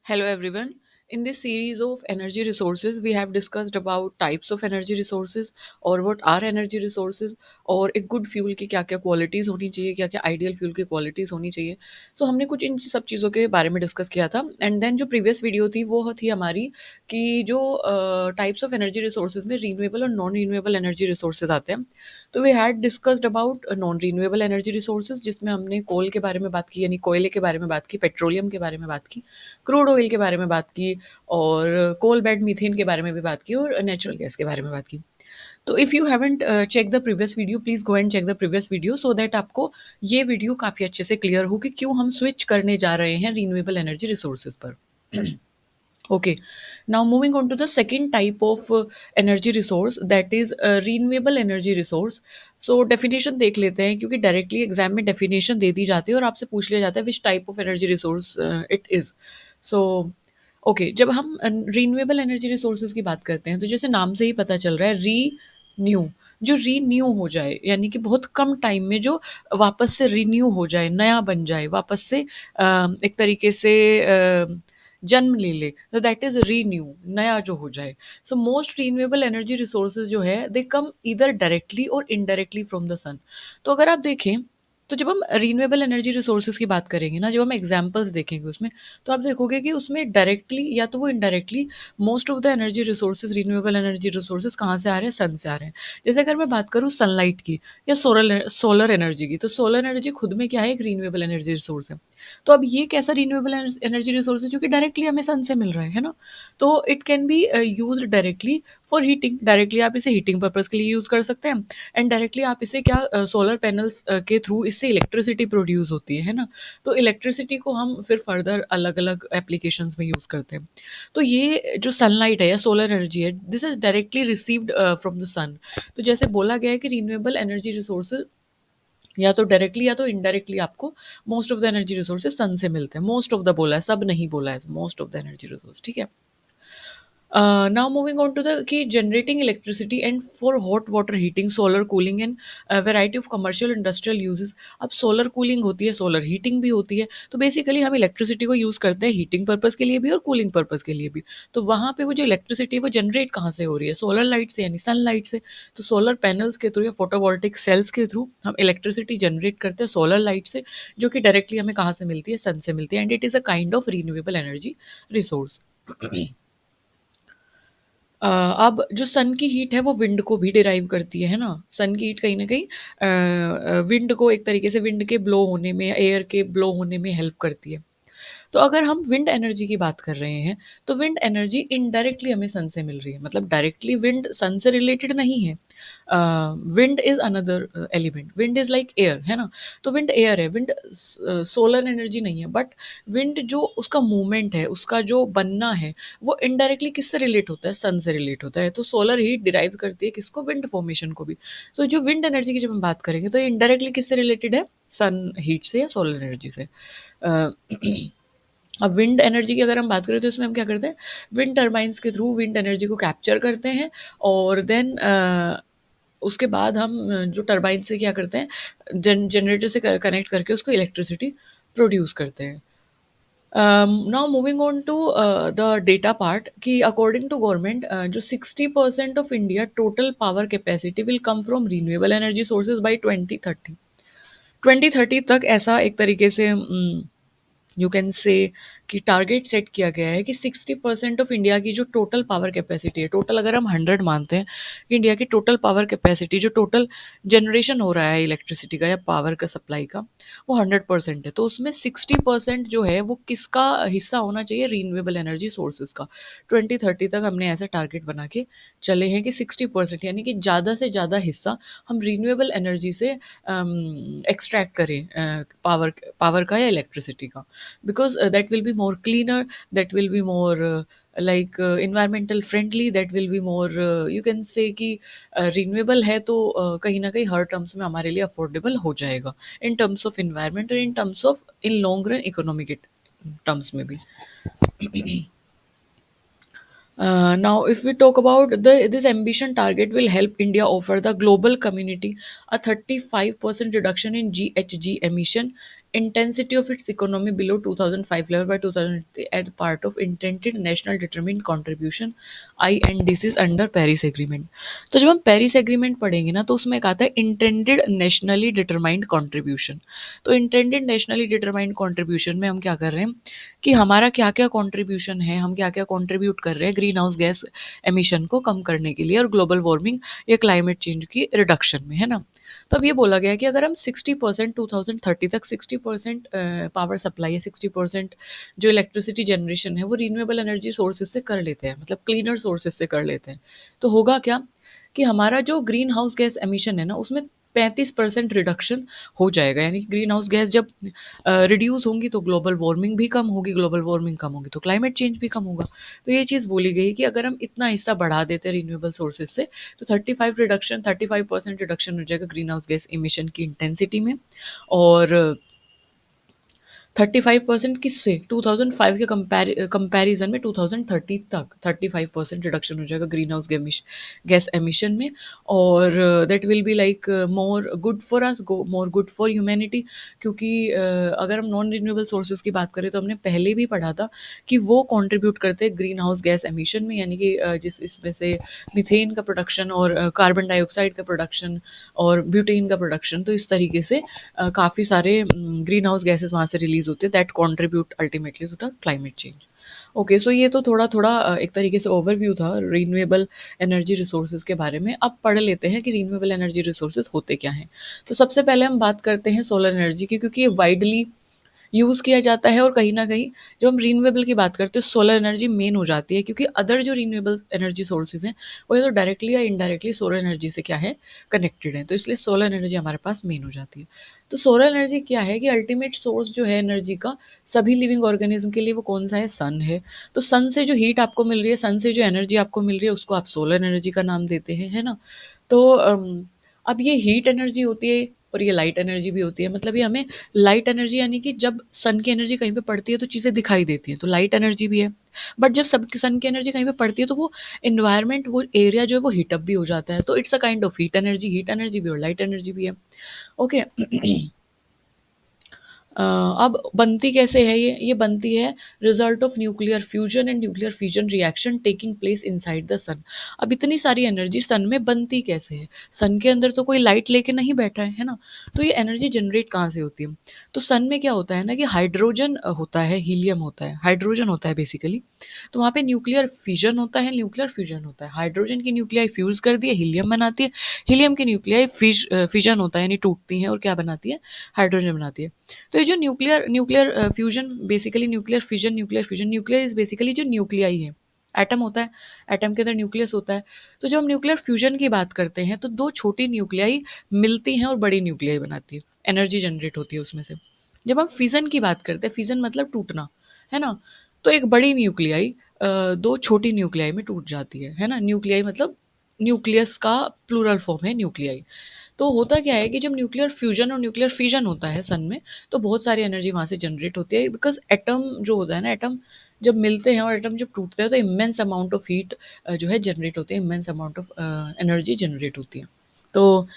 Hello everyone. In this series of energy resources, we have discussed about types of energy resources और what are energy resources और एक good fuel की क्या क्या qualities होनी चाहिए, क्या क्या ideal fuel की qualities होनी चाहिए. So हमने कुछ इन सब चीज़ों के बारे में डिस्कस किया था एंड देन जो प्रीवियस वीडियो थी वो थी हमारी कि जो टाइप्स ऑफ एनर्जी रिसोर्सेज में रीन्यूएबल और नॉन रीन्यूएबल एनर्जी रिसोर्सेज आते हैं. तो we had discussed about non renewable energy resources जिसमें हमने कोल के बारे में बात की यानी कोयले के बारे में बात की, पेट्रोलियम के बारे में बात की, क्रूड ऑयल के बारे में बात की और कोल बेड मीथेन के बारे में भी बात की और नेचुरल गैस के बारे में बात की. तो if you haven't check the previous video please go and check the previous video so that आपको ये वीडियो काफ़ी अच्छे से क्लियर हो कि क्यों हम स्विच करने जा रहे हैं रीन्यूएबल एनर्जी रिसोर्सेज पर. Okay, now moving on to the second type of energy resource that is renewable energy resource. So definition देख लेते हैं क्योंकि डायरेक्टली एग्जाम में डेफिनेशन दे दी जाती है और आपसे पूछ लिया जाता है which type of energy resource it is. So okay, जब हम रीन्यूएबल एनर्जी रिसोर्सेज की बात करते हैं तो जैसे नाम से ही पता चल रहा है न्यू, जो रीन्यू हो जाए यानी कि बहुत कम टाइम में जो वापस से रिन्यू हो जाए, नया बन जाए, वापस से एक तरीके से जन्म ले ले, तो दैट इज रीन्यू, नया जो हो जाए. So most renewable energy resources जो है दे कम इधर डायरेक्टली और इनडायरेक्टली फ्रॉम द सन. तो अगर आप देखें तो जब हम रीन्यूएबल एनर्जी रिसोर्सेज की बात करेंगे ना, जब हम एग्जांपल्स देखेंगे उसमें, तो आप देखोगे कि उसमें डायरेक्टली या तो वो indirectly most of the energy resources, renewable energy resources कहाँ से आ रहे हैं? सन से आ रहे हैं. जैसे अगर मैं बात करूँ सनलाइट की या सोलर एनर्जी की, तो सोलर एनर्जी खुद में क्या है? एक रीन्यूएबल एनर्जी रिसोर्स है. तो अब ये कैसा रीन्यूएबल एनर्जी रिसोर्स है जो कि डायरेक्टली हमें सन से मिल रहा है ना? तो it can B use directly for heating. Directly आप इसे हीटिंग पर्पज के लिए यूज कर सकते हैं एंड डायरेक्टली आप इसे क्या सोलर पैनल्स के थ्रू इससे इलेक्ट्रिसिटी प्रोड्यूस होती है ना? तो इलेक्ट्रिसिटी को हम फिर फर्दर अलग अलग एप्लीकेशंस में यूज करते हैं. तो ये जो सनलाइट है या सोलर एनर्जी है, this is directly received from the sun. तो जैसे बोला गया है कि रीन्यूएबल एनर्जी रिसोर्सेज या तो डायरेक्टली या तो इनडायरेक्टली आपको most of the energy resources sun से मिलते हैं. मोस्ट ऑफ द बोला है, सब नहीं बोला है, most of the energy resource. ठीक है. Now moving on to the key generating electricity and for hot water heating, solar cooling and a variety of commercial industrial uses. अब सोलर कूलिंग होती है, सोलर हीटिंग भी होती है. तो basically हम इलेक्ट्रिसिटी को यूज़ करते हैं हीटिंग पर्पज़ के लिए भी और कूलिंग पर्पज़ के लिए भी. तो वहाँ पे वो जो इलेक्ट्रिसिटी है वो जनरेट कहाँ से हो रही है? सोलर लाइट से यानी सनलाइट से. तो सोलर पैनल्स के थ्रू या फोटोवोल्टिक सेल्स के थ्रू हम इलेक्ट्रिसिटी जनरेट करते हैं सोलर लाइट से, जो कि डायरेक्टली हमें कहाँ से मिलती है? सन से मिलती है and it is a kind of renewable energy resource. अब जो सन की हीट है वो विंड को भी डिराइव करती है ना? सन की हीट कहीं न कहीं विंड को एक तरीके से विंड के ब्लो होने में, एयर के ब्लो होने में हेल्प करती है. तो अगर हम विंड एनर्जी की बात कर रहे हैं, तो विंड एनर्जी इनडायरेक्टली हमें सन से मिल रही है. मतलब डायरेक्टली विंड सन से रिलेटेड नहीं है. Wind is another element. Wind is like air, है ना? तो विंड एयर है, विंड सोलर एनर्जी नहीं है. बट विंड जो उसका मूवमेंट है, उसका जो बनना है, वो इनडायरेक्टली किससे रिलेट होता है? सन से रिलेट होता है. तो सोलर हीट डिराइव करती है किसको? विंड फॉर्मेशन को भी. तो जो विंड एनर्जी की जब हम बात करेंगे तो ये इनडायरेक्टली किससे रिलेटेड है? सन हीट से या सोलर एनर्जी से. अ, अब विंड एनर्जी की अगर हम बात करें तो इसमें हम क्या करते हैं? विंड टर्बाइन्स के थ्रू विंड एनर्जी को कैप्चर करते हैं और देन उसके बाद हम जो टरबाइन से क्या करते हैं? जनरेटर से कनेक्ट करके उसको इलेक्ट्रिसिटी प्रोड्यूस करते हैं. Now moving on to the data part कि अकॉर्डिंग टू गवर्नमेंट जो 60% of India total power capacity will come from renewable energy sources by 2030. 2030 तक ऐसा एक तरीके से यू कैन से कि टारगेट सेट किया गया है कि 60% ऑफ इंडिया की जो टोटल पावर कैपेसिटी है, टोटल अगर हम 100 मानते हैं कि इंडिया की टोटल पावर कैपेसिटी, जो टोटल जनरेशन हो रहा है इलेक्ट्रिसिटी का या पावर का सप्लाई का, वो 100% है. तो उसमें 60% जो है वो किसका हिस्सा होना चाहिए? रीन्यूएबल एनर्जी सोर्सेज का. 2030 तक हमने ऐसा टारगेट बना के चले हैं कि 60% यानी कि ज़्यादा से ज़्यादा हिस्सा हम रीन्यूएबल एनर्जी से एक्सट्रैक्ट करें, पावर पावर का या इलेक्ट्रिसिटी का. Because that will be more cleaner, that will be more like environmental friendly, that will be more you can say कि renewable है तो कहीं ना कहीं हर टर्म्स में हमारे लिए अफोर्डेबल हो जाएगा इन टर्म्स ऑफ इन्वायरमेंट और in terms of in long run economic terms में भी. Now, if we talk about this ambition target will help India offer the global community a 35% reduction in GHG emission intensity of its economy below 2005 level by 2030 as part of intended national determined contribution INDCs under Paris agreement. तो जब हम Paris agreement पढ़ेंगे ना तो उसमें एक आता है इंटेंडेड नेशनली डिटरमाइंड कंट्रीब्यूशन। तो इंटेंडेड नेशनली डिटरमाइंड कंट्रीब्यूशन में हम क्या कर रहे हैं कि हमारा क्या क्या कंट्रीब्यूशन है, हम क्या क्या कंट्रीब्यूट कर रहे हैं ग्रीन हाउस गैस एमिशन को कम करने के लिए और ग्लोबल वार्मिंग या क्लाइमेट चेंज की रिडक्शन में, है ना। तो अब ये बोला गया है कि अगर हम 60% 2030 तक 60% पावर सप्लाई है, 60% जो इलेक्ट्रिसिटी जनरेशन है वो रीन्यूएबल एनर्जी सोर्सेज से कर लेते हैं, मतलब क्लीनर सोर्सेज से कर लेते हैं, तो होगा क्या कि हमारा जो ग्रीन हाउस गैस एमिशन है ना उसमें 35% रिडक्शन हो जाएगा। यानी कि ग्रीन हाउस गैस जब रिड्यूस होंगी तो ग्लोबल वार्मिंग भी कम होगी, ग्लोबल वार्मिंग कम होगी तो क्लाइमेट चेंज भी कम होगा। तो ये चीज़ बोली गई कि अगर हम इतना हिस्सा बढ़ा देते हैं रिन्यूएबल सोर्सेज से तो 35% रिडक्शन हो जाएगा ग्रीन हाउस गैस इमिशन की इंटेंसिटी में। और 35% किससे 2005 के कंपैरिजन में 2030 तक 35% रिडक्शन हो जाएगा ग्रीन हाउस गैस एमिशन में। और that will be like more good for us, more good for humanity. क्योंकि अगर हम नॉन रिन्यूएबल सोर्सेज की बात करें तो हमने पहले भी पढ़ा था कि वो कंट्रीब्यूट करते हैं ग्रीन हाउस गैस एमिशन में, यानी कि जिस इसमें से मीथेन का प्रोडक्शन और कार्बन डाइऑक्साइड का प्रोडक्शन और ब्यूटेन का प्रोडक्शन, तो इस तरीके से काफ़ी सारे ग्रीन हाउस गैसेस वहाँ से रिलीज होते हैं that contribute ultimately to the climate change. Okay, so ये तो थोड़ा थोड़ा एक तरीके से ओवरव्यू था रीन्यूएबल एनर्जी रिसोर्सेज के बारे में। अब पढ़ लेते हैं कि रीन्यूएबल एनर्जी रिसोर्सेज होते क्या हैं। तो सबसे पहले हम बात करते हैं सोलर एनर्जी की, क्योंकि ये वाइडली यूज़ किया जाता है और कहीं न कहीं जब हम रीन्यूएबल की बात करते हैं सोलर एनर्जी मेन हो जाती है, क्योंकि अदर जो रीन्यूएबल एनर्जी सोर्सेज़ हैं वो या तो डायरेक्टली या इनडायरेक्टली सोलर एनर्जी से क्या है कनेक्टेड है, तो इसलिए सोलर एनर्जी हमारे पास मेन हो जाती है। तो सोलर एनर्जी क्या है कि अल्टीमेट सोर्स जो है एनर्जी का सभी लिविंग ऑर्गेनिज्म के लिए वो कौन सा है, सन है। तो सन से जो हीट आपको मिल रही है, सन से जो एनर्जी आपको मिल रही है उसको आप सोलर एनर्जी का नाम देते हैं, है ना। तो अब ये हीट एनर्जी होती है और ये लाइट एनर्जी भी होती है। मतलब ये हमें लाइट एनर्जी यानी कि जब सन की एनर्जी कहीं पे पड़ती है तो चीज़ें दिखाई देती हैं, तो लाइट एनर्जी भी है। बट जब सब सन की एनर्जी कहीं पे पड़ती है तो वो एनवायरनमेंट, वो एरिया जो है वो हीटअप भी हो जाता है, तो it's a kind of heat energy भी और लाइट एनर्जी भी है। ओके। अब बनती कैसे है ये बनती है result of nuclear fusion and nuclear fusion reaction taking place inside the sun. अब इतनी सारी एनर्जी सन में बनती कैसे है, सन के अंदर तो कोई लाइट लेके नहीं बैठा है ना। तो ये एनर्जी जनरेट कहाँ से होती है। तो सन में क्या होता है ना कि हाइड्रोजन होता है, हीलियम होता है, हाइड्रोजन होता है बेसिकली। तो वहाँ पे न्यूक्लियर फिजन होता है, न्यूक्लियर फ्यूजन होता है, हाइड्रोजन की न्यूक्लियाई फ्यूज कर दिए हीलियम बनाती है, हीलियम की न्यूक्लियाई फिजन होता है यानी टूटती हैं और क्या बनाती है, हाइड्रोजन बनाती है। तो ये जो nuclear nuclear fusion basically nuclear fusion nuclear is basically जो न्यूक्लियाई है, एटम होता है, एटम के अंदर न्यूक्लियस होता है। तो जब हम न्यूक्लियर फ्यूजन की बात करते हैं तो दो छोटी न्यूक्लियाई मिलती हैं और बड़ी न्यूक्लियाई बनाती है, एनर्जी जनरेट होती है उसमें से। जब हम फिजन की बात करते हैं, फिजन मतलब टूटना, है ना। तो एक बड़ी न्यूक्लियाई दो छोटी न्यूक्लियाई में टूट जाती है ना। न्यूक्लियाई मतलब न्यूक्लियस का प्लूरल फॉर्म है न्यूक्लियाई। तो होता क्या है कि जब न्यूक्लियर फ्यूजन और न्यूक्लियर फिजन होता है सन में तो बहुत सारी एनर्जी वहाँ से जनरेट होती है, बिकॉज एटम जो होता है ना, एटम जब मिलते हैं और एटम जब टूटते हैं तो इमेंस अमाउंट ऑफ हीट जो है जनरेट होती है, immense amount of energy generate होती है। तो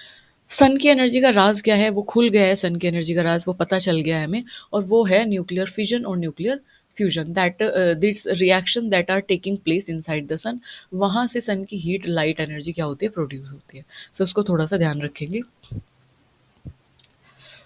सन की एनर्जी का राज क्या है, वो खुल गया है, सन की एनर्जी का राज वो पता चल गया है हमें, और वो है न्यूक्लियर फिजन और nuclear fusion, that this reaction that are taking place inside the sun. वहाँ से सन की हीट लाइट एनर्जी क्या होती है, प्रोड्यूस होती है। तो उसको थोड़ा सा ध्यान रखेंगे।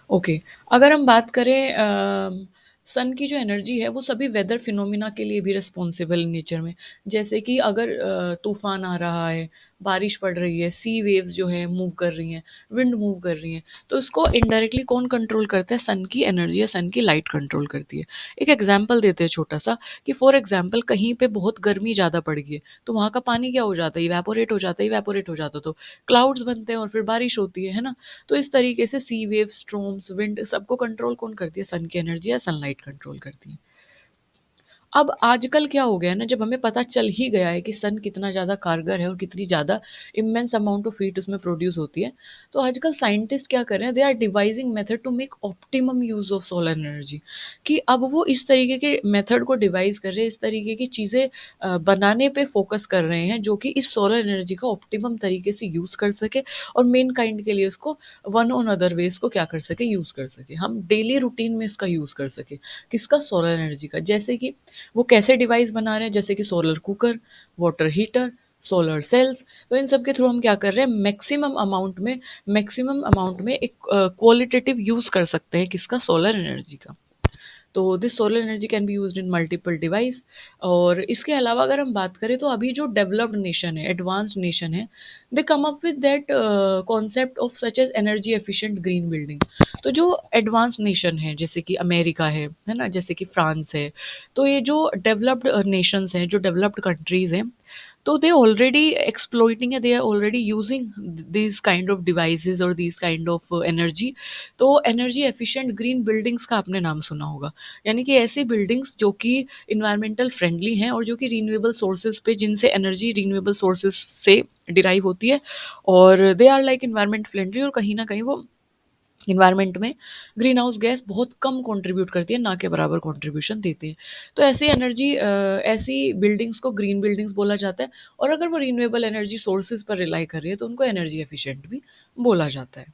ओके, अगर हम बात करें सन की जो एनर्जी है वो सभी वेदर फिनोमिना के लिए भी रिस्पॉन्सिबल नेचर में। जैसे कि अगर तूफान आ रहा है, बारिश पड़ रही है, सी वेव्स जो है मूव कर रही हैं, विंड मूव कर रही हैं, तो इसको इनडायरेक्टली कौन कंट्रोल करता है, सन की एनर्जी या सन की लाइट कंट्रोल करती है। एक एग्जाम्पल देते हैं छोटा सा कि फॉर एग्जाम्पल कहीं पे बहुत गर्मी ज़्यादा पड़ गई है तो वहाँ का पानी क्या हो जाता है, इवेपोरेट हो जाता है, इवेपोरेट हो जाता है तो क्लाउड्स बनते हैं और फिर बारिश होती है ना। तो इस तरीके से सी वेव, स्ट्रोम्स, विंड सबको कंट्रोल कौन करती है, सन की एनर्जी या सनलाइट कंट्रोल करती है। अब आजकल क्या हो गया है ना, जब हमें पता चल ही गया है कि सन कितना ज़्यादा कारगर है और कितनी ज़्यादा इमेंस अमाउंट ऑफ हीट उसमें प्रोड्यूस होती है, तो आजकल साइंटिस्ट क्या कर रहे हैं, they are devising method to make optimum use of solar energy. कि अब वो इस तरीके के मेथड को डिवाइस कर रहे हैं, इस तरीके की चीज़ें बनाने पे फोकस कर रहे हैं जो कि इस सोलर एनर्जी का ऑप्टिमम तरीके से यूज़ कर सके, और मेन काइंड के लिए उसको वन ऑन अदर वेज को क्या कर सके, यूज़ कर सके, हम डेली रूटीन में इसका यूज़ कर सके। किसका? सोलर एनर्जी का। जैसे कि वो कैसे डिवाइस बना रहे हैं, जैसे कि solar cooker, water heater, solar cells. तो इन सब के थ्रू हम क्या कर रहे हैं, मैक्सिमम अमाउंट में एक क्वालिटेटिव यूज कर सकते हैं किसका? सोलर एनर्जी का। तो this solar energy can be used in multiple device. और इसके अलावा अगर हम बात करें तो अभी जो डेवलप्ड नेशन है, एडवांस्ड नेशन है, they come up with that concept of such as energy efficient green building. तो जो एडवांस्ड नेशन है, जैसे कि अमेरिका है ना, जैसे कि फ्रांस है, तो ये जो डेवलप्ड नेशंस हैं, जो डेवलप्ड कंट्रीज हैं, तो they already exploiting है, they are already using these kind of devices और these kind of energy। तो एनर्जी एफिशिएंट ग्रीन बिल्डिंग्स का आपने नाम सुना होगा, यानी कि ऐसी बिल्डिंग्स जो कि इन्वायरमेंटल फ्रेंडली हैं और जो कि रीन्यूएबल सोर्सेज पे, जिनसे एनर्जी रीन्यूएबल सोर्सेज से डिराइव होती है, और they are like environment friendly, और कहीं ना कहीं वो इन्वायरमेंट में ग्रीन हाउस गैस बहुत कम कंट्रीब्यूट करती है, ना के बराबर कंट्रीब्यूशन देती है। तो ऐसी ऐसी बिल्डिंग्स को ग्रीन बिल्डिंग्स बोला जाता है। और अगर वो रीन्यूएबल एनर्जी सोर्सेज पर रिलाई कर रही है तो उनको एनर्जी एफिशिएंट भी बोला जाता है।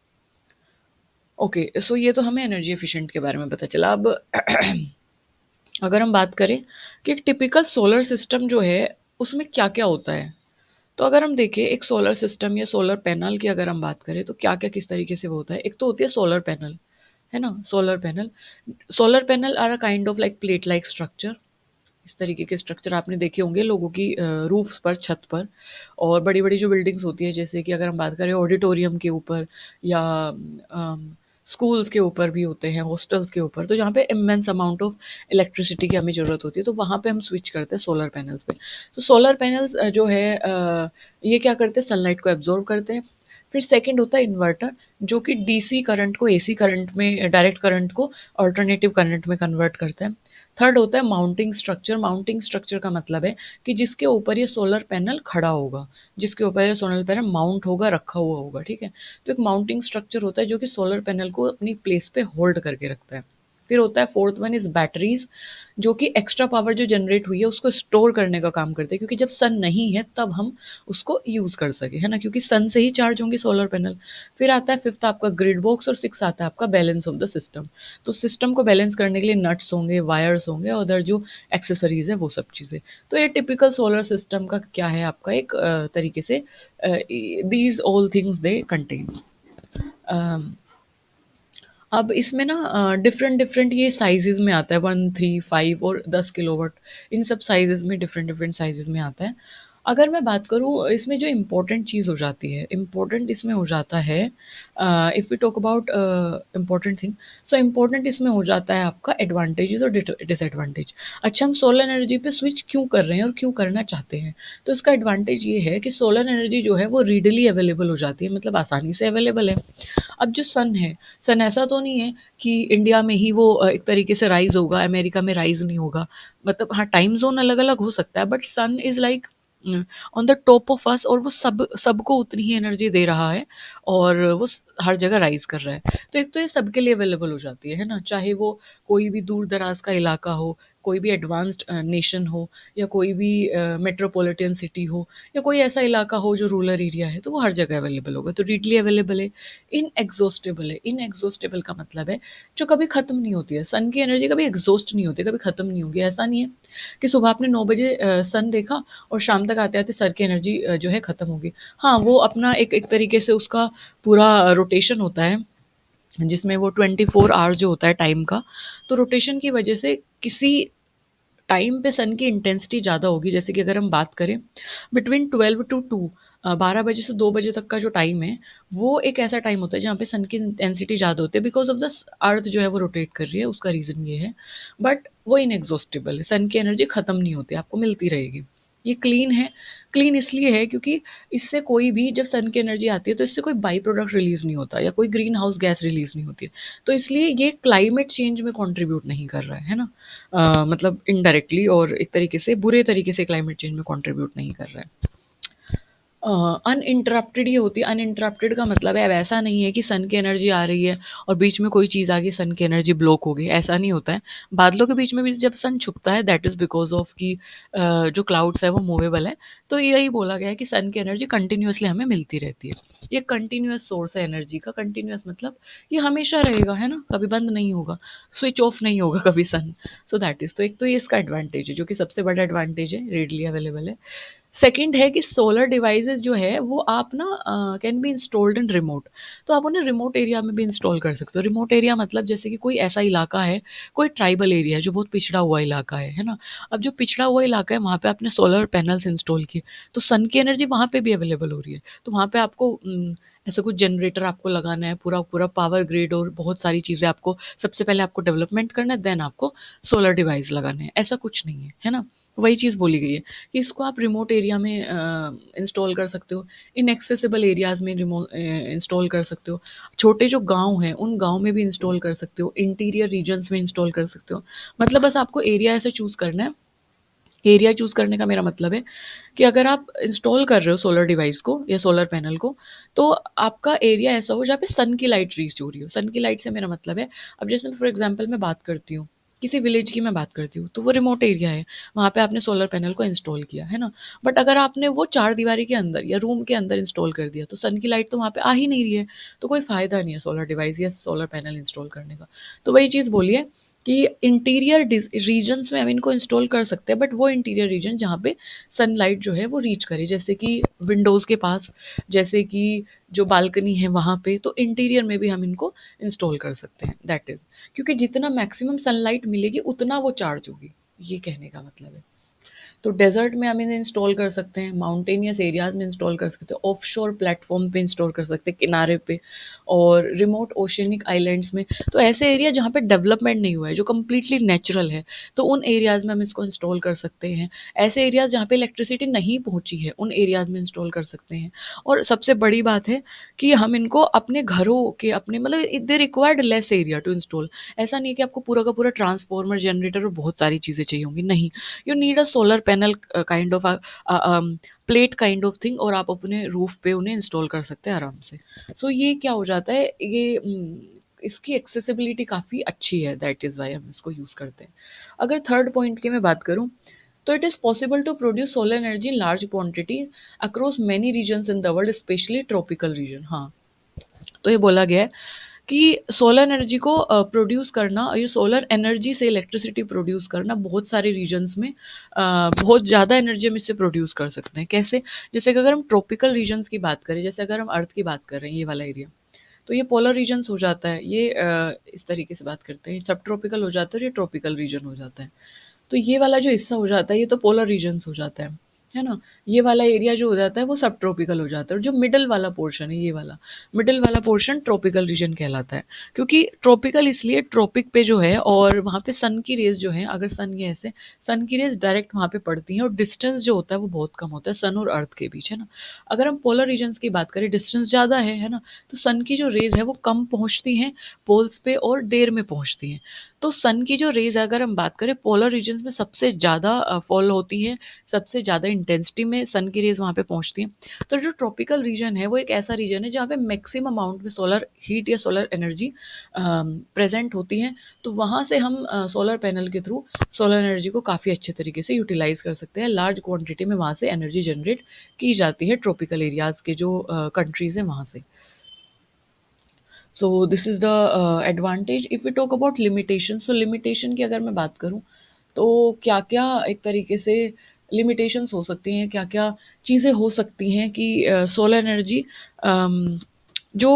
ओके, सो ये तो हमें एनर्जी एफिशिएंट के बारे में पता चला। अब अगर हम बात करें कि एक टिपिकल सोलर सिस्टम जो है उसमें क्या क्या होता है, तो अगर हम देखें एक सोलर सिस्टम या सोलर पैनल की अगर हम बात करें तो क्या क्या किस तरीके से वो होता है। एक तो होती है सोलर पैनल, है ना, solar panel are a kind of like plate like structure. इस तरीके के स्ट्रक्चर आपने देखे होंगे लोगों की रूफ्स पर, छत पर। और बड़ी बड़ी जो बिल्डिंग्स होती है, जैसे कि अगर हम बात करें ऑडिटोरियम के ऊपर, या स्कूल्स के ऊपर भी होते हैं, हॉस्टल्स के ऊपर, तो जहाँ पे इमेंस अमाउंट ऑफ इलेक्ट्रिसिटी की हमें ज़रूरत होती है, तो वहाँ पे हम स्विच करते हैं सोलर पैनल्स पे। तो सोलर पैनल्स जो है ये क्या करते हैं, सनलाइट को एब्जॉर्ब करते हैं। फिर सेकंड होता है इन्वर्टर, जो कि डीसी करंट को एसी करंट में, डायरेक्ट करंट को अल्टरनेटिव करंट में कन्वर्ट करता है। थर्ड होता है माउंटिंग स्ट्रक्चर। माउंटिंग स्ट्रक्चर का मतलब है कि जिसके ऊपर ये सोलर पैनल खड़ा होगा, जिसके ऊपर ये सोलर पैनल माउंट होगा, रखा हुआ होगा, ठीक है। तो एक माउंटिंग स्ट्रक्चर होता है जो कि सोलर पैनल को अपनी प्लेस पे होल्ड करके रखता है। फिर होता है फोर्थ वन इज बैटरीज, जो कि एक्स्ट्रा पावर जो जनरेट हुई है उसको स्टोर करने का काम करते हैं, क्योंकि जब सन नहीं है तब हम उसको यूज कर सके, है ना, क्योंकि सन से ही चार्ज होंगे सोलर पैनल। फिर आता है फिफ्थ आपका ग्रिड बॉक्स, और सिक्स आता है आपका बैलेंस ऑफ द सिस्टम। तो सिस्टम को बैलेंस करने के लिए नट्स होंगे, वायर्स होंगे, और अदर जो एक्सेसरीज है वो सब चीज़ें। तो ये टिपिकल सोलर सिस्टम का क्या है, आपका एक तरीके से these all things they contain. अब इसमें ना डिफरेंट डिफरेंट ये साइजेस में आता है, 1, 3, 5 और 10 किलोवाट। इन सब साइजेस में, डिफरेंट डिफरेंट साइजेस में आता है। अगर मैं बात करूँ इसमें जो इम्पोर्टेंट चीज़ हो जाती है, इम्पोर्टेंट इसमें हो जाता है, if we talk about important thing, so important इसमें हो जाता है आपका एडवांटेजेस और डिसएडवांटेज। अच्छा, हम सोलर एनर्जी पे स्विच क्यों कर रहे हैं और क्यों करना चाहते हैं? तो इसका एडवांटेज ये है कि सोलर एनर्जी जो है वो रीडली अवेलेबल हो जाती है, मतलब आसानी से अवेलेबल है। अब जो सन है, सन ऐसा तो नहीं है कि इंडिया में ही वो एक तरीके से राइज़ होगा, अमेरिका में राइज़ नहीं होगा। मतलब हाँ, टाइम ज़ोन अलग-अलग हो सकता है, but sun is like on the top of us, और वो सबको उतनी ही एनर्जी दे रहा है, और वो हर जगह राइज कर रहा है। तो एक तो ये सबके लिए अवेलेबल हो जाती है ना, चाहे वो कोई भी दूर दराज का इलाका हो, कोई भी एडवांस्ड नेशन हो, या कोई भी मेट्रोपॉलिटन सिटी हो, या कोई ऐसा इलाका हो जो रूरल एरिया है, तो वो हर जगह अवेलेबल होगा। तो रीडली अवेलेबल है, इनएग्जॉस्टेबल है। इनएग्जॉस्टेबल का मतलब है जो कभी खत्म नहीं होती है। सन की एनर्जी कभी एग्जॉस्ट नहीं होती, कभी खत्म नहीं होगी। ऐसा नहीं है कि सुबह आपने 9 बजे सन देखा और शाम तक आते आते सर की एनर्जी जो है खत्म होगी। हाँ, वो अपना एक एक तरीके से उसका पूरा रोटेशन होता है, जिसमें वो 24 आवर्स जो होता है टाइम का, तो रोटेशन की वजह से किसी टाइम पे सन की इंटेंसिटी ज़्यादा होगी। जैसे कि अगर हम बात करें बिटवीन 12 to 2, 12 बजे से 2 बजे तक का जो टाइम है, वो एक ऐसा टाइम होता है जहाँ पे सन की इंटेंसिटी ज़्यादा होती है, बिकॉज ऑफ द अर्थ जो है वो रोटेट कर रही है, उसका रीज़न ये है। बट वो इनएग्जॉस्टेबल है, सन की एनर्जी ख़त्म नहीं होती, आपको मिलती रहेगी। ये क्लीन है। क्लीन इसलिए है क्योंकि इससे कोई भी, जब सन की एनर्जी आती है तो इससे कोई बाई प्रोडक्ट रिलीज़ नहीं होता या कोई ग्रीन हाउस गैस रिलीज़ नहीं होती है। तो इसलिए ये क्लाइमेट चेंज में कंट्रीब्यूट नहीं कर रहा है ना? मतलब इनडायरेक्टली और एक तरीके से बुरे तरीके से क्लाइमेट चेंज में कंट्रीब्यूट नहीं कर रहा है। अनइंटरप्टेड ये होती है। अनइंटरप्टेड का मतलब है अब ऐसा नहीं है कि सन की एनर्जी आ रही है और बीच में कोई चीज़ आ गई, सन की एनर्जी ब्लॉक हो गई, ऐसा नहीं होता है। बादलों के बीच में भी जब सन छुपता है दैट इज़ बिकॉज ऑफ कि जो क्लाउड्स है वो मूवेबल है। तो यही बोला गया है कि सन की एनर्जी कंटिन्यूअसली हमें मिलती रहती है। ये कंटिन्यूअस सोर्स है एनर्जी का। कंटिन्यूअस मतलब ये हमेशा रहेगा, है ना? कभी बंद नहीं होगा, स्विच ऑफ नहीं होगा कभी सन। सो दैट इज़, तो एक तो ये इसका एडवांटेज है जो कि सबसे बड़ा एडवांटेज है, रेडली अवेलेबल है। सेकंड है कि सोलर डिवाइसेस जो है वो आप ना can be installed in remote. तो आप उन्हें रिमोट एरिया में भी इंस्टॉल कर सकते हो। रिमोट एरिया मतलब जैसे कि कोई ऐसा इलाका है, कोई ट्राइबल एरिया है जो बहुत पिछड़ा हुआ इलाका है ना? अब जो पिछड़ा हुआ इलाका है वहाँ पे आपने सोलर पैनल्स इंस्टॉल किए, तो सन की एनर्जी वहाँ पे भी अवेलेबल हो रही है। तो वहाँ पे आपको ऐसा कुछ जनरेटर आपको लगाना है, पूरा पूरा पावर ग्रिड और बहुत सारी चीज़ें आपको, सबसे पहले आपको डेवलपमेंट करना है, देन आपको सोलर डिवाइस लगाने हैं। ऐसा कुछ नहीं है ना? वही चीज़ बोली गई है कि इसको आप रिमोट एरिया में इंस्टॉल कर सकते हो, इनएक्सेसिबल एरियाज़ में इंस्टॉल कर सकते हो, छोटे जो गांव हैं उन गांव में भी इंस्टॉल कर सकते हो, इंटीरियर रीजन्स में इंस्टॉल कर सकते हो। मतलब बस आपको एरिया ऐसे चूज़ करना है। एरिया चूज़ करने का मेरा मतलब है कि अगर आप इंस्टॉल कर रहे हो सोलर डिवाइस को या सोलर पैनल को, तो आपका एरिया ऐसा हो जहाँ पे सन की लाइट रीच हो रही हो। सन की लाइट से मेरा मतलब है, अब जैसे फॉर एग्जांपल मैं बात करती हूँ, किसी विलेज की मैं बात करती हूँ, तो वो रिमोट एरिया है, वहाँ पे आपने सोलर पैनल को इंस्टॉल किया, है ना? बट अगर आपने वो चार दीवारी के अंदर या रूम के अंदर इंस्टॉल कर दिया, तो सन की लाइट तो वहाँ पे आ ही नहीं रही है, तो कोई फ़ायदा नहीं है सोलर डिवाइस या सोलर पैनल इंस्टॉल करने का। तो वही चीज़ बोलिए कि इंटीरियर रीजन्स में हम इनको इंस्टॉल कर सकते हैं, बट वो इंटीरियर रीजन जहाँ पे सनलाइट जो है वो रीच करे, जैसे कि विंडोज़ के पास, जैसे कि जो बालकनी है वहाँ पे, तो इंटीरियर में भी हम इनको इंस्टॉल कर सकते हैं, दैट इज़। क्योंकि जितना मैक्सिमम सनलाइट मिलेगी उतना वो चार्ज होगी, ये कहने का मतलब है। तो डेजर्ट में हम इन्हें इंस्टॉल कर सकते हैं, माउंटेनियस एरियाज में इंस्टॉल कर सकते हैं, ऑफशोर प्लेटफॉर्म पे इंस्टॉल कर सकते हैं, किनारे पे, और रिमोट ओशियनिक आइलैंड्स में। तो ऐसे एरिया जहाँ पे डेवलपमेंट नहीं हुआ है, जो कम्प्लीटली नेचुरल है, तो उन एरियाज में हम इसको इंस्टॉल कर सकते हैं। ऐसे एरियाज जहाँ पे इलेक्ट्रिसिटी नहीं पहुँची है उन एरियाज में इंस्टॉल कर सकते हैं। और सबसे बड़ी बात है कि हम इनको अपने घरों के, अपने मतलब they required less area to install. ऐसा नहीं है कि आपको पूरा का पूरा ट्रांसफार्मर, जनरेटर और बहुत सारी चीज़ें चाहिए होंगी, नहीं। You need a solar panel kind of plate kind of thing, और आप अपने रूफ पे उन्हें इंस्टॉल कर सकते हैं आराम से। सो ये क्या हो जाता है, ये इसकी एक्सेसिबिलिटी काफ़ी अच्छी है, दैट इज़ वाई हम इसको यूज़ करते हैं। अगर थर्ड पॉइंट की मैं बात करूँ, तो it is possible to produce solar energy in large quantity across many regions in the world, specially tropical region. हाँ, तो ये बोला गया है कि सोलर एनर्जी को प्रोड्यूस करना, और ये सोलर एनर्जी से इलेक्ट्रिसिटी प्रोड्यूस करना बहुत सारे रीजन्स में बहुत ज़्यादा एनर्जी हम इससे प्रोड्यूस कर सकते हैं। कैसे? जैसे कि अगर हम ट्रॉपिकल रीजन्स की बात करें, जैसे अगर हम अर्थ की बात कर रहे हैं, ये वाला एरिया, तो ये पोलर रीजन्स हो जाता है। ये इस तरीके से बात करते हैं, सब ट्रॉपिकल हो जाता है और ये ट्रॉपिकल रीजन हो जाता है। तो ये वाला जो हिस्सा हो जाता है ये तो पोलर रीजन्स हो जाता है ना? ये वाला एरिया जो हो जाता है वो सब ट्रॉपिकल हो जाता है, और जो मिडल वाला पोर्शन है, ये वाला मिडल वाला पोर्शन ट्रॉपिकल रीजन कहलाता है। क्योंकि ट्रॉपिकल इसलिए, ट्रॉपिक पे जो है और वहाँ पे सन की रेज जो है, अगर सन के ऐसे सन की रेज डायरेक्ट वहाँ पे पड़ती हैं, और डिस्टेंस जो होता है वो बहुत कम होता है सन और अर्थ के बीच, है ना? अगर हम पोलर रीजन्स की बात करें, डिस्टेंस ज़्यादा है ना? तो सन की जो रेज है वो कम पहुँचती हैं पोल्स पे और देर में पहुँचती हैं। तो सन की जो रेज़ अगर हम बात करें, पोलर रीजन्स में सबसे ज़्यादा फॉल होती हैं, सबसे ज़्यादा इंटेंसिटी में सन की रेज़ वहाँ पे पहुँचती हैं। तो जो ट्रॉपिकल रीजन है वो एक ऐसा रीजन है जहाँ पे मैक्सिमम अमाउंट में सोलर हीट या सोलर एनर्जी प्रेजेंट होती हैं। तो वहाँ से हम सोलर पैनल के थ्रू सोलर एनर्जी को काफ़ी अच्छे तरीके से यूटिलाइज़ कर सकते हैं। लार्ज क्वांटिटी में वहाँ से एनर्जी जनरेट की जाती है ट्रॉपिकल एरियाज़ के जो कंट्रीज़ हैं वहाँ से। So this is the advantage. If we talk about limitation, so limitation की अगर मैं बात करूँ, तो क्या-क्या एक तरीके से लिमिटेशंस हो सकती हैं, क्या-क्या चीज़ें हो सकती हैं कि सोलर एनर्जी अम, जो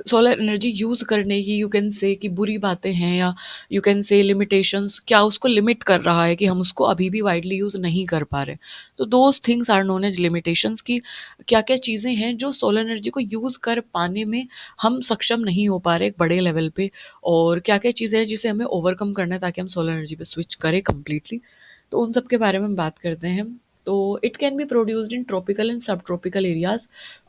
सोलर एनर्जी यूज़ करने की यू कैन से कि बुरी बातें हैं, या यू कैन से लिमिटेशंस, क्या उसको लिमिट कर रहा है कि हम उसको अभी भी वाइडली यूज़ नहीं कर पा रहे। तो those things are known as limitations, कि क्या-क्या चीज़ें हैं जो सोलर एनर्जी को यूज़ कर पाने में हम सक्षम नहीं हो पा रहे एक बड़े लेवल पे, और क्या-क्या चीज़ें हैं जिसे हमें ओवरकम करना है ताकि हम सोलर एनर्जी पे स्विच करें कंप्लीटली। तो उन सब के बारे में हम बात करते हैं। तो it can be produced in tropical and sub tropical areas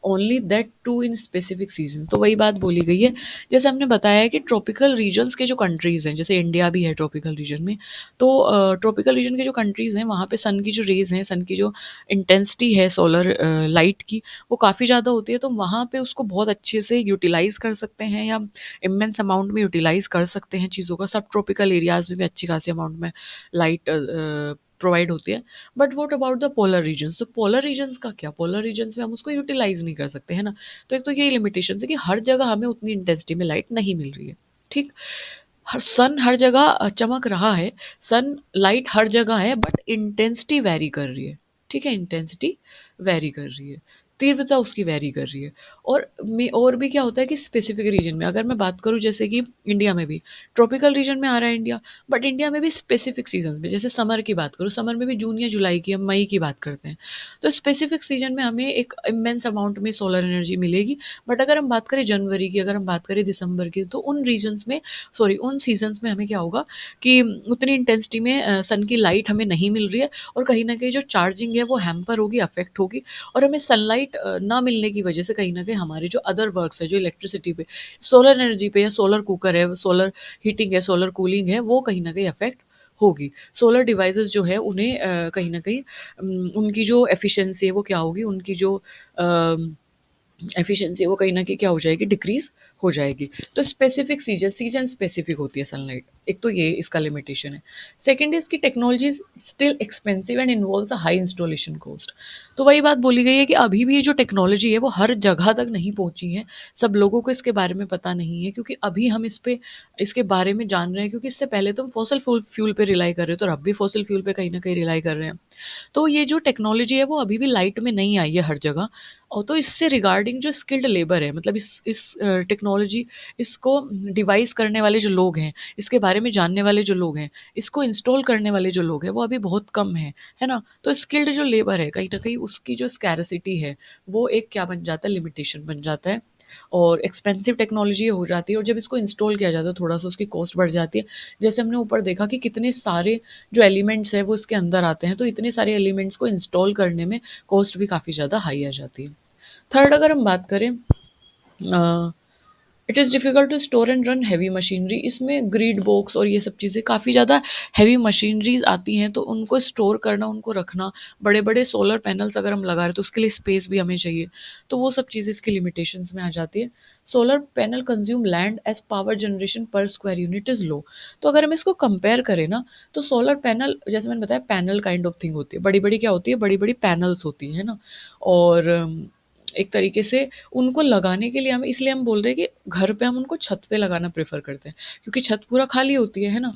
only that too in specific season. तो वही बात बोली गई है, जैसे हमने बताया है कि ट्रॉपिकल रीजन्स के जो कंट्रीज हैं, जैसे इंडिया भी है ट्रॉपिकल रीजन में, तो ट्रॉपिकल रीजन के जो कंट्रीज हैं वहाँ पे सन की जो रेज हैं, सन की जो इंटेंसिटी है सोलर लाइट की, वो काफ़ी ज़्यादा होती है। तो वहाँ पे उसको बहुत अच्छे से यूटिलाइज कर सकते हैं या इमेंस अमाउंट में यूटिलाइज कर सकते हैं चीज़ों का। सब ट्रॉपिकल एरियाज में भी अच्छी खासी अमाउंट में लाइट प्रोवाइड होती है। But what about the polar regions? तो पोलर रीजन्स का क्या? पोलर रीजन्स में हम उसको यूटिलाइज नहीं कर सकते, है ना। तो एक तो यही लिमिटेशन है कि हर जगह हमें उतनी इंटेंसिटी में लाइट नहीं मिल रही है। ठीक, हर सन हर जगह चमक रहा है, सन लाइट हर जगह है, बट इंटेंसिटी वेरी कर रही है। ठीक है, इंटेंसिटी वेरी कर रही है, तीव्रता उसकी वेरी कर रही है। और भी क्या होता है कि स्पेसिफिक रीजन में, अगर मैं बात करूं जैसे कि इंडिया में भी ट्रॉपिकल रीजन में आ रहा है इंडिया, बट इंडिया में भी स्पेसिफिक सीजन में, जैसे समर की बात करूं, समर में भी जून या जुलाई की, हम मई की बात करते हैं, तो स्पेसिफिक सीजन में हमें एक इमेंस अमाउंट में सोलर एनर्जी मिलेगी। बट अगर हम बात करें जनवरी की, अगर हम बात करें दिसंबर की, तो उन रीजन्स में, सॉरी उन सीजन्स में हमें क्या होगा कि उतनी इंटेंसिटी में सन की लाइट हमें नहीं मिल रही है, और कहीं ना कहीं जो चार्जिंग है वो हैम्पर होगी, अफेक्ट होगी, और हमें सनलाइट ना मिलने की वजह से कहीं ना कहीं हमारे जो अदर वर्क्स है, जो इलेक्ट्रिसिटी पे, सोलर एनर्जी पे, या सोलर कुकर है, सोलर हीटिंग है, सोलर कूलिंग है, वो कहीं ना कहीं अफेक्ट होगी। सोलर डिवाइसेस जो है उन्हें कहीं ना कहीं उनकी जो एफिशिएंसी है वो क्या होगी, उनकी जो एफिशिएंसी वो कहीं न कहीं क्या हो जाएगी, डिक्रीज़ हो जाएगी। तो स्पेसिफिक सीजन, सीजन स्पेसिफिक होती है सनलाइट, एक तो ये इसका लिमिटेशन है। सेकंड इज़ कि technology is still expensive and involves a high installation cost. तो वही बात बोली गई है कि अभी भी ये जो टेक्नोलॉजी है वो हर जगह तक नहीं पहुँची है, सब लोगों को इसके बारे में पता नहीं है, क्योंकि अभी हम इसके बारे में जान रहे हैं, क्योंकि इससे पहले तो हम फॉसिल फ्यूल पे रिलाई कर रहे थे, और अब भी फॉसिल फ्यूल पे कहीं न कहीं रिलाई कर रहे हैं। तो ये जो टेक्नोलॉजी है वो अभी भी लाइट में नहीं आई है हर जगह। और तो इससे रिगार्डिंग जो स्किल्ड लेबर है, मतलब इस टेक्नोलॉजी, इसको डिवाइस करने वाले जो लोग हैं, इसके बारे में जानने वाले जो लोग हैं, इसको इंस्टॉल करने वाले जो लोग हैं, वो अभी बहुत कम है ना। तो स्किल्ड जो लेबर है कहीं ना कहीं उसकी जो स्कैरसिटी है, वो एक क्या बन जाता है, लिमिटेशन बन जाता है, और एक्सपेंसिव टेक्नोलॉजी हो जाती है, और जब इसको इंस्टॉल किया जाता है थोड़ा सा उसकी कॉस्ट बढ़ जाती है। जैसे हमने ऊपर देखा कि कितने सारे जो एलिमेंट्स हैं वो इसके अंदर आते हैं, तो इतने सारे एलिमेंट्स को इंस्टॉल करने में कॉस्ट भी काफ़ी ज़्यादा हाई आ जाती है। थर्ड अगर हम बात करें, it is difficult to store and run heavy machinery. इसमें ग्रिड बॉक्स और ये सब चीज़ें काफ़ी ज़्यादा हैवी मशीनरीज आती हैं, तो उनको स्टोर करना, उनको रखना, बड़े बड़े सोलर पैनल्स अगर हम लगा रहे हैं तो उसके लिए स्पेस भी हमें चाहिए, तो वो सब चीज़ें इसकी लिमिटेशंस में आ जाती है। Solar panel consume land as power generation per square unit is low. तो अगर हम इसको कंपेयर करें ना, तो सोलर पैनल, जैसे मैंने बताया, पैनल काइंड ऑफ थिंग होती है, बड़ी बड़ी क्या होती है, बड़ी बड़ी पैनल्स होती है ना। और एक तरीके से उनको लगाने के लिए हम, इसलिए हम बोल रहे हैं कि घर पे हम उनको छत पे लगाना प्रेफर करते हैं, क्योंकि छत पूरा खाली होती है ना।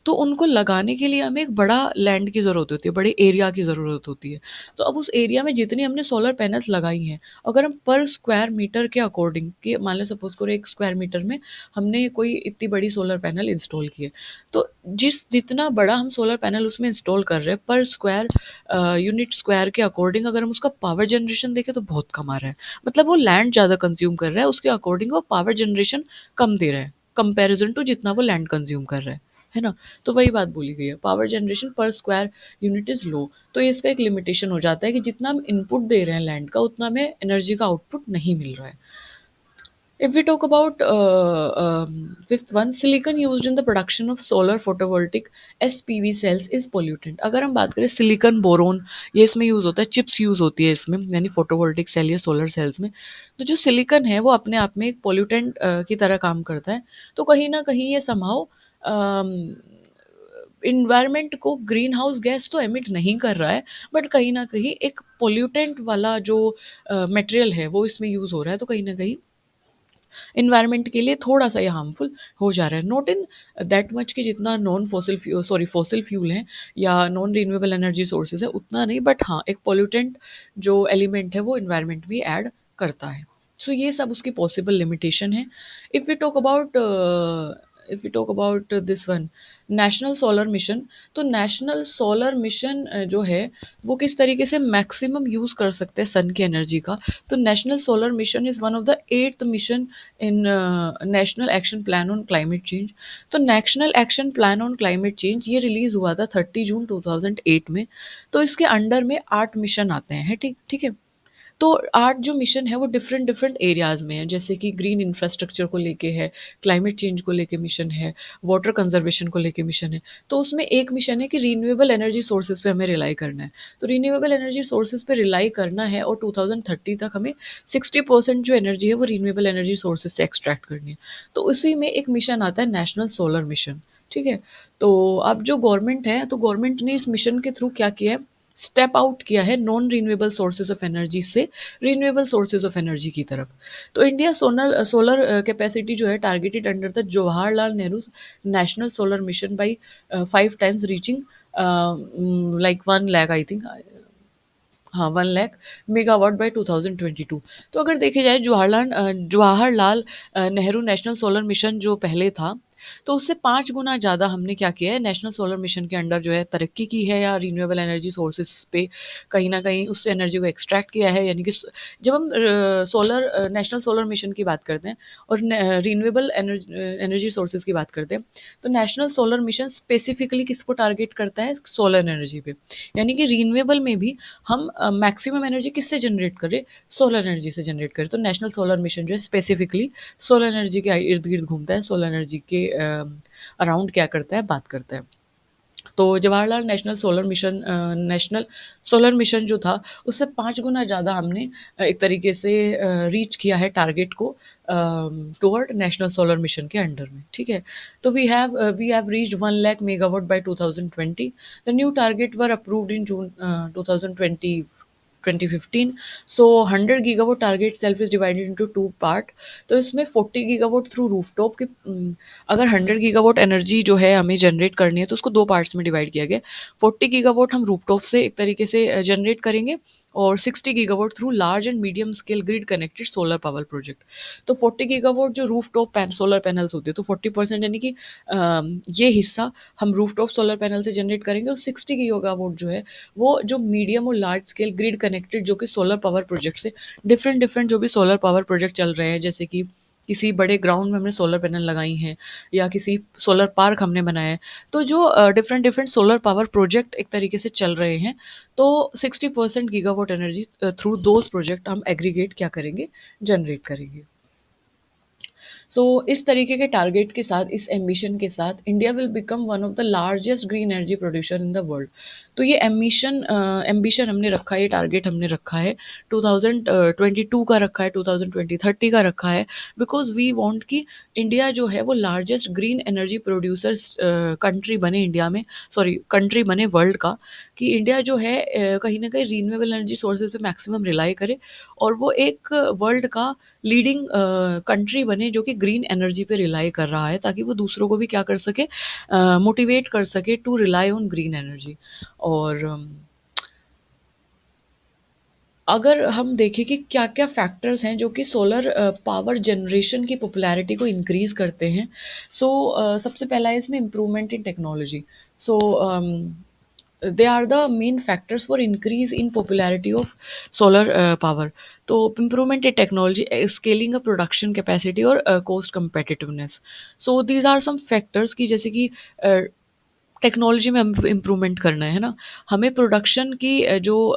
तो उनको लगाने के लिए हमें एक बड़ा लैंड की ज़रूरत होती है, बड़े एरिया की ज़रूरत होती है। तो अब उस एरिया में जितनी हमने सोलर पैनल्स लगाई हैं, अगर हम पर स्क्वायर मीटर के अकॉर्डिंग, कि मान लो सपोज करो 1 स्क्वायर मीटर में हमने कोई इतनी बड़ी सोलर पैनल इंस्टॉल की है, तो जितना बड़ा हम सोलर पैनल उसमें इंस्टॉल कर रहे हैं, पर स्क्वायर यूनिट स्क्वायर के अकॉर्डिंग अगर हम उसका पावर जनरेशन देखें तो बहुत कम आ रहा है। मतलब वो लैंड ज़्यादा कंज्यूम कर रहा है, उसके अकॉर्डिंग वो पावर जनरेशन कम दे रहा है, कंपैरिजन टू जितना वो लैंड कंज्यूम कर रहा है ना। तो वही बात बोली गई है, power generation per square unit is low. तो ये इसका एक लिमिटेशन हो जाता है कि जितना हम इनपुट दे रहे हैं लैंड का, उतना हमें एनर्जी का आउटपुट नहीं मिल रहा है। If we talk about fifth one, silicon used in the production of solar photovoltaic SPV cells is pollutant। अगर हम बात करें सिलिकॉन बोरोन, ये इसमें यूज़ होता है, चिप्स यूज़ होती है इसमें, यानी फोटोवोल्टिक सेल या सोलर सेल्स में। तो जो सिलिकॉन है वो अपने आप में एक पोल्यूटेंट की तरह काम करता है। तो कहीं ना कहीं ये समहाउ इन्वायरमेंट को ग्रीन हाउस गैस तो एमिट नहीं कर रहा है, बट कहीं ना कहीं एक पोल्यूटेंट वाला जो मटेरियल है वो इसमें यूज़ हो रहा है, तो कहीं ना कहीं इन्वायरमेंट के लिए थोड़ा सा ये हार्मफुल हो जा रहा है। नॉट इन दैट मच कि जितना non fossil fuel, sorry fossil fuel है या नॉन रिन्यूएबल एनर्जी सोर्सेज है उतना नहीं, बट हाँ एक पोल्यूटेंट जो एलिमेंट है वो इन्वायरमेंट भी ऐड करता है। सो ये सब उसकी पॉसिबल लिमिटेशन है। If we talk about if you talk about this one, national solar mission, तो नेशनल सोलर मिशन जो है वो किस तरीके से मैक्सिमम यूज कर सकते हैं सन की एनर्जी का। तो national solar mission is one of the eighth mission in national action plan on climate change. तो national action plan on climate change ये रिलीज हुआ था 30 जून 2008 में। तो इसके अंडर में 8 मिशन आते हैं, ठीक ठीक है। तो 8 जो मिशन है वो डिफरेंट डिफरेंट एरियाज में है, जैसे कि ग्रीन इंफ्रास्ट्रक्चर को लेके है, क्लाइमेट चेंज को लेके मिशन है, वाटर कंजर्वेशन को लेके मिशन है। तो उसमें एक मिशन है कि रीन्यूएबल एनर्जी सोर्सेज पे हमें रिलाई करना है। तो रीन्यूएबल एनर्जी सोर्सेज पे रिलाई करना है और 2030 तक हमें 60% जो एनर्जी है वो रीन्यूएबल एनर्जी सोर्सेज से एक्सट्रैक्ट करनी है। तो उसी में एक मिशन आता है नेशनल सोलर मिशन, ठीक है। तो अब जो गवर्नमेंट है, तो गवर्नमेंट ने इस मिशन के थ्रू क्या किया है, स्टेप आउट किया है non renewable sources of energy से रीन्यूएबल सोर्सेज ऑफ एनर्जी की तरफ। तो इंडिया सोलर सोलर कैपेसिटी जो है targeted under the Jawaharlal Nehru national solar mission by 5 times reaching like 1 lakh I think, हाँ 1 लाख मेगावाट बाय 2022। तो अगर देखे जाए Jawaharlal Nehru national solar mission जो पहले था, तो उससे 5 गुना ज़्यादा हमने क्या किया है, नेशनल सोलर मिशन के अंडर जो है तरक्की की है, या रीन्यूएबल एनर्जी सोर्सेज पे कहीं ना कहीं उससे एनर्जी को एक्सट्रैक्ट किया है। यानी कि जब हम सोलर नेशनल सोलर मिशन की बात करते हैं और रीन्यूएबल एनर्जी सोर्सेज की बात करते हैं, तो नेशनल सोलर मिशन स्पेसिफिकली किसको टारगेट करता है, सोलर एनर्जी पे। यानी कि रीन्यूएबल में भी हम मैक्सिमम एनर्जी किससे जनरेट करें, सोलर एनर्जी से जनरेट करें। तो नेशनल सोलर मिशन जो है स्पेसिफिकली सोलर एनर्जी के इर्द गिर्द घूमता है, सोलर एनर्जी के अराउंड क्या करता है, बात करता है। तो जवाहरलाल नेशनल सोलर मिशन जो था, उससे 5 गुना ज़्यादा हमने एक तरीके से रीच किया है टारगेट को टुवर्ड नेशनल सोलर मिशन के अंडर में, ठीक है। तो we have reached 1 lakh megawatt by 2020। The new target were approved in June 2020 2015। So 100 gigawatt target self is divided into 2 part. तो इसमें 40 गीगावाट थ्रू रूफटॉप के अगर 100 गीगावाट एनर्जी जो है हमें जनरेट करनी है, तो उसको 2 पार्ट्स में डिवाइड किया गया। 40 गीगावाट हम रूफटॉप से एक तरीके से जनरेट करेंगे, और 60 gigawatt through large and medium scale grid connected solar power project. तो 40 गीगावाट जो रूफटॉप सोलर पैनल्स होते हैं, तो 40% यानी कि ये हिस्सा हम रूफटॉप सोलर पैनल से जनरेट करेंगे, और 60 गीगावाट जो है वो जो मीडियम और लार्ज स्केल ग्रिड कनेक्टेड जो कि सोलर पावर प्रोजेक्ट से डिफरेंट डिफरेंट जो भी सोलर पावर प्रोजेक्ट चल रहे हैं, जैसे कि किसी बड़े ग्राउंड में हमने सोलर पैनल लगाई हैं, या किसी सोलर पार्क हमने बनाया है। तो जो different different solar power project एक तरीके से चल रहे हैं, तो 60% gigawatt energy through those project हम एग्रीगेट क्या करेंगे, जनरेट करेंगे। सो इस तरीके के टारगेट के साथ, इस एम्बिशन के साथ, India will become one of the largest green energy producer in the world. तो ये एम्बिशन हमने रखा है, ये टारगेट हमने रखा है, 2022 का रखा है, 2030 का रखा है। बिकॉज वी वांट कि इंडिया जो है वो largest green energy producers country बने इंडिया में, सॉरी कंट्री बने वर्ल्ड का। कि इंडिया जो है कहीं ना कहीं रीन्यूएबल एनर्जी सोर्सेज पे मैक्सिमम रिलाई करे, और वो एक वर्ल्ड का लीडिंग कंट्री बने जो कि ग्रीन एनर्जी पे रिलाई कर रहा है, ताकि वो दूसरों को भी क्या कर सके, मोटिवेट कर सके to rely on green energy. और अगर हम देखें कि क्या-क्या फैक्टर्स हैं जो कि सोलर पावर जनरेशन की पॉपुलैरिटी को इंक्रीज़ करते हैं। सो सबसे पहला है इसमें improvement in technology. So they are the main factors for increase in popularity of solar power. तो improvement in technology, scaling up production capacity, और cost competitiveness. So these are some factors की, जैसे कि technology में हम improvement करना है ना, हमें प्रोडक्शन की जो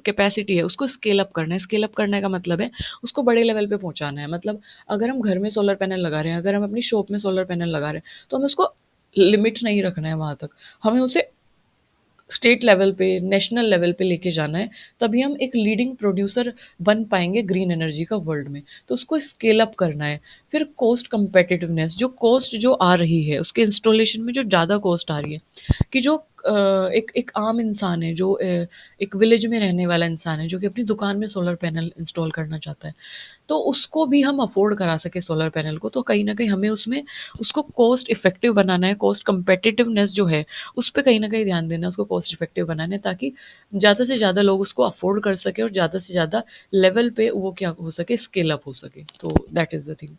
कैपेसिटी है उसको स्केल अप करना है। स्केल अप करने का मतलब है उसको बड़े लेवल पे पहुंचाना है। मतलब अगर हम घर में सोलर पैनल लगा रहे हैं, अगर हम अपनी शॉप में सोलर पैनल लगा रहे हैं, तो हमें उसको लिमिट नहीं रखना है वहाँ तक, हमें उसे स्टेट लेवल पे, नेशनल लेवल पे लेके जाना है। तभी हम एक लीडिंग प्रोड्यूसर बन पाएंगे ग्रीन एनर्जी का वर्ल्ड में। तो उसको स्केल अप करना है। फिर कॉस्ट कम्पेटिटिवनेस, जो कॉस्ट जो आ रही है उसके इंस्टॉलेशन में जो ज़्यादा कॉस्ट आ रही है, कि जो एक एक आम इंसान है, जो एक विलेज में रहने वाला इंसान है, जो कि अपनी दुकान में सोलर पैनल इंस्टॉल करना चाहता है, तो उसको भी हम अफोर्ड करा सके सोलर पैनल को, तो कहीं न कहीं हमें उसमें उसको कॉस्ट इफ़ेक्टिव बनाना है। कॉस्ट कम्पेटिटिवनेस जो है, उस पे कहीं न कहीं ध्यान देना है, उसको कॉस्ट इफ़ेक्टिव बनाना है, ताकि ज़्यादा से ज़्यादा लोग उसको अफोर्ड कर सकें, और ज़्यादा से ज़्यादा लेवल पे वो क्या हो सके, स्केल अप हो सके। तो दैट इज़ द थिंग।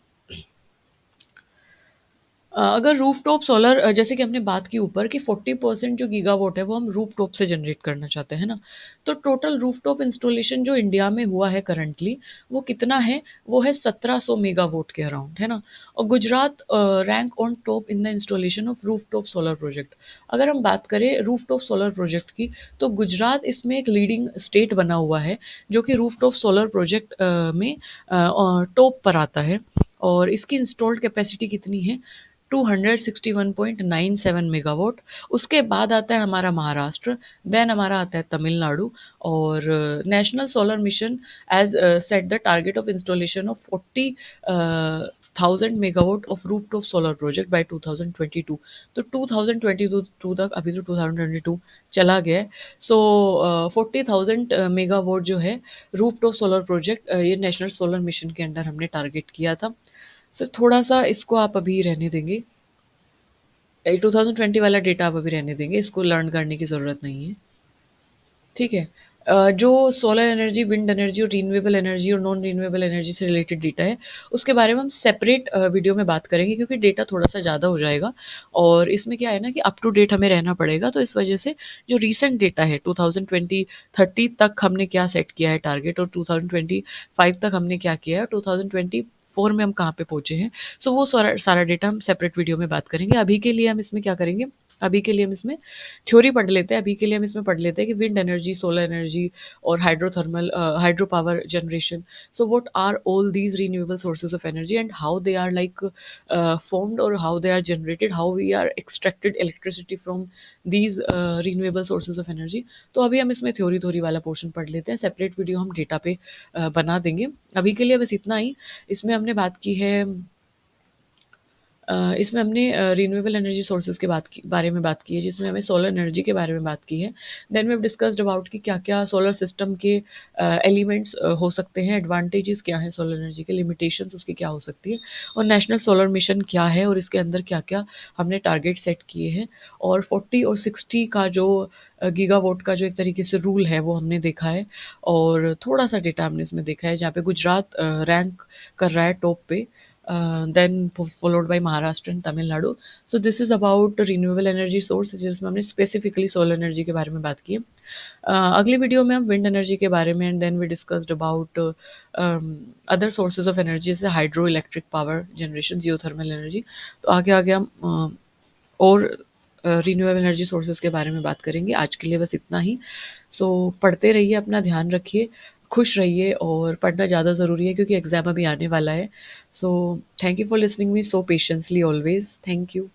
अगर रूफटॉप सोलर जैसे कि हमने बात की ऊपर कि 40% जो गीगावाट है वो हम रूफटॉप से जनरेट करना चाहते हैं ना, तो टोटल रूफटॉप इंस्टॉलेशन जो इंडिया में हुआ है करंटली वो कितना है, वो है 1700 मेगावाट के अराउंड, है ना। और Gujarat rank on top in the installation of rooftop solar project. अगर हम बात करें रूफटॉप सोलर प्रोजेक्ट की, तो गुजरात इसमें एक लीडिंग स्टेट बना हुआ है जो कि रूफटॉप सोलर प्रोजेक्ट में टॉप पर आता है। और इसकी इंस्टॉल्ड कैपेसिटी कितनी है, 261.97 मेगावाट। उसके बाद आता है हमारा महाराष्ट्र, देन हमारा आता है तमिलनाडु। और national solar mission as set the target of installation of 40,000 megawatt of rooftop solar project by 2022। तो 2022 तक, अभी तो 2022 चला गया है। सो 40,000 मेगावाट जो है रूफटॉप सोलर प्रोजेक्ट, ये नेशनल सोलर मिशन के अंडर हमने टारगेट किया था। सर थोड़ा सा इसको आप अभी रहने देंगे, 2020 वाला डेटा आप अभी रहने देंगे, इसको लर्न करने की ज़रूरत नहीं है। ठीक है। जो सोलर एनर्जी, विंड एनर्जी और रीन्यूएबल एनर्जी और नॉन रीन्यूएबल एनर्जी से रिलेटेड डेटा है, उसके बारे में हम सेपरेट वीडियो में बात करेंगे क्योंकि डेटा थोड़ा सा ज़्यादा हो जाएगा। और इसमें क्या है ना कि अप टू डेट हमें रहना पड़ेगा, तो इस वजह से जो रीसेंट डेटा है 2020-30 तक हमने क्या सेट किया है टारगेट, और 2025 तक हमने क्या किया है, 2024 में हम कहाँ पे पहुंचे हैं, सो वो सारा सारा डेटा हम सेपरेट वीडियो में बात करेंगे। अभी के लिए हम इसमें क्या करेंगे, अभी के लिए हम इसमें थ्योरी पढ़ लेते हैं। अभी के लिए हम इसमें पढ़ लेते हैं कि विंड एनर्जी, सोलर एनर्जी और hydrothermal hydro power generation, so what are all these renewable sources of energy and how they are like formed or how they are generated, how we are extracted electricity from these renewable sources of energy। तो अभी हम इसमें theory theory वाला portion पढ़ लेते हैं, separate video हम data पे बना देंगे। अभी के लिए बस इतना ही। इसमें हमने बात की है, इसमें हमने रिन्यूएबल एनर्जी सोर्सेज के बारे में बात की है, जिसमें हमें सोलर एनर्जी के बारे में बात की है। Then we have discussed about कि क्या-क्या सोलर सिस्टम के एलिमेंट्स हो सकते हैं, एडवांटेजेस क्या हैं सोलर एनर्जी के, लिमिटेशंस उसकी क्या हो सकती है, और नेशनल सोलर मिशन क्या है और इसके अंदर क्या-क्या हमने टारगेट सेट किए हैं। और 40 और 60 का जो गीगावाट का जो एक तरीके से रूल है वो हमने देखा है। और थोड़ा-सा डेटा हमने इसमें देखा है जहाँ पे गुजरात रैंक कर रहा है टॉप पे, then followed by Maharashtra and Tamil Nadu। So this is about renewable energy source, जिसमें हमने स्पेसिफिकली सोलर एनर्जी के बारे में बात की है। अगली वीडियो में हम विंड एनर्जी के बारे में, and then we discussed about other sources of energy जैसे hydro electric power generation, geothermal energy. तो आगे आगे हम और रिन्यूएबल एनर्जी सोर्सेज के बारे में बात करेंगे। आज के लिए बस इतना ही। सो पढ़ते रहिए, अपना ध्यान रखिए, खुश रहिए, और पढ़ना ज़्यादा ज़रूरी है क्योंकि एग्ज़ाम अभी आने वाला है। So thank you for listening me so patiently always. Thank you.